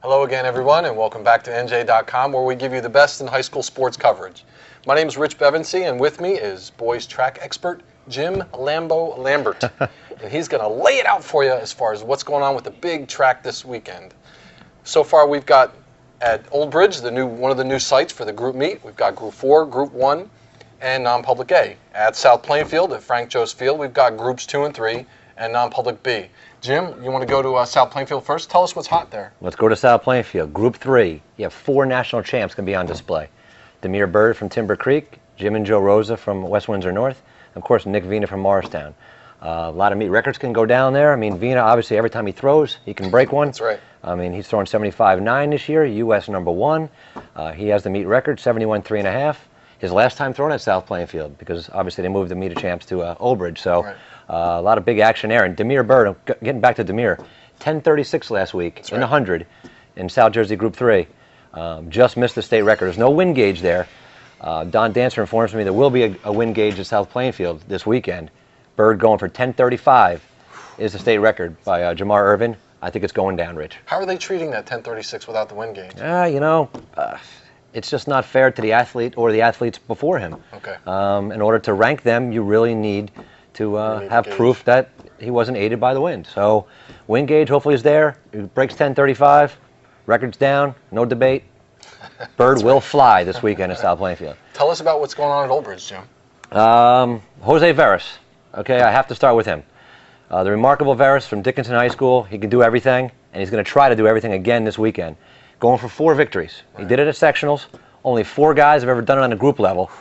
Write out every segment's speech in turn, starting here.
Hello again, everyone, and welcome back to NJ.com, where we give you the best in high school sports coverage. My name is Rich Bevensee, and with me is boys track expert Jim Lambert. And he's going to lay it out for you as far as what's going on with the big track this weekend. So far, we've got at Old Bridge, one of the new sites for the group meet. We've got Group 4, Group 1, and non-public A. At South Plainfield, at Frank Joe's Field, we've got Groups 2 and 3 and non-public B. Jim, you want to go to South Plainfield first? Tell us what's hot there. Let's go to South Plainfield. Group 3, you have 4 national champs going to be on display. Demir Bird from Timber Creek, Jim and Joe Rosa from West-Windsor-North, and of course Nick Vina from Morristown. A lot of meet records can go down there. I mean, Vina, obviously, every time he throws, he can break one. That's right. I mean, he's throwing 75.9 this year, U.S. #1. He has the meet record, 71.3.5. His last time throwing at South Plainfield, because obviously they moved the meet of champs to Old Bridge. So right. A lot of big action there. And Demir Bird, getting back to Demir, 10.36 last week. That's in the 100 in South Jersey Group 3. Just missed the state record. There's no wind gauge there. Don Dancer informs me there will be a wind gauge at South Plainfield this weekend. Bird going for 10.35 is the state record by Jamar Irvin. I think it's going down, Rich. How are they treating that 10.36 without the wind gauge? It's just not fair to the athlete or the athletes before him. Okay. In order to rank them, you really need to have proof that he wasn't aided by the wind. So wind gauge hopefully is there. It breaks 10.35. Record's down. No debate. Bird will fly this weekend at South Plainfield. Tell us about what's going on at Old Bridge, Jim. Jose Veras. Okay, I have to start with him. The remarkable Veras from Dickinson High School. He can do everything, and he's going to try to do everything again this weekend. Going for 4 victories. Right. He did it at sectionals. Only 4 guys have ever done it on a group level.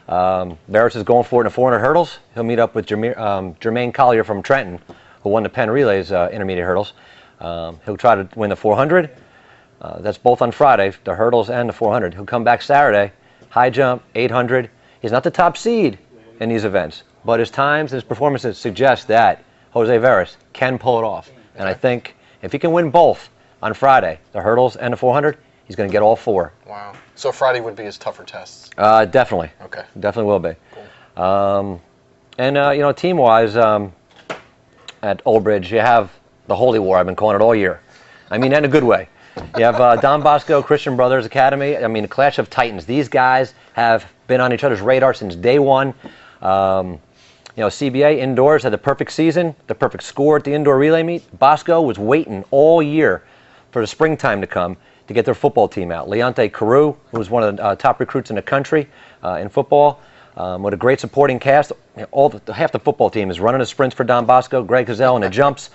Veras is going for it in the 400 hurdles. He'll meet up with Jermaine Collier from Trenton, who won the Penn Relays intermediate hurdles. He'll try to win the 400. That's both on Friday, the hurdles and the 400. He'll come back Saturday, high jump, 800. He's not the top seed in these events, but his times and his performances suggest that Jose Veras can pull it off. And I think if he can win both on Friday, the hurdles and the 400, he's going to get all 4. Wow. So Friday would be his tougher tests? Definitely. Okay. Definitely will be. Cool. Team-wise, at Old Bridge, you have the Holy War. I've been calling it all year. I mean that in a good way. You have Don Bosco Christian Brothers Academy. I mean, a clash of titans. These guys have been on each other's radar since day one. CBA indoors had the perfect season, the perfect score at the indoor relay meet. Bosco was waiting all year for the springtime to come to get their football team out. Leonte Carew, who was one of the top recruits in the country in football, with a great supporting cast. Half the football team is running the sprints for Don Bosco. Greg Hazell in the jumps.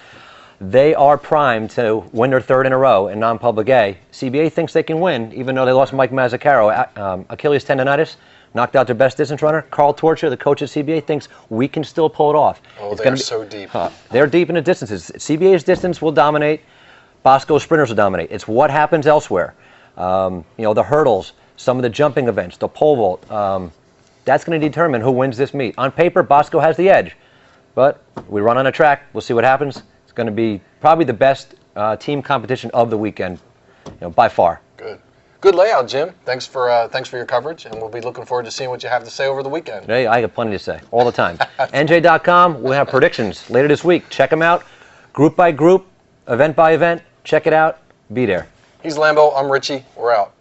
They are primed to win their 3rd in a row in non-public A. CBA thinks they can win, even though they lost Mike Mazzacaro. Achilles tendonitis knocked out their best distance runner. Carl Torcher, the coach at CBA, thinks we can still pull it off. Oh, they're so deep. They're deep in the distances. CBA's distance will dominate. Bosco's sprinters will dominate. It's what happens elsewhere. The hurdles, some of the jumping events, the pole vault. That's going to determine who wins this meet. On paper, Bosco has the edge, but we run on a track. We'll see what happens. It's going to be probably the best team competition of the weekend, by far. Good. Good layout, Jim. Thanks for your coverage, and we'll be looking forward to seeing what you have to say over the weekend. Hey, I got plenty to say all the time. NJ.com, we'll have predictions later this week. Check them out, group by group, event by event. Check it out. Be there. He's Lambo. I'm Richie. We're out.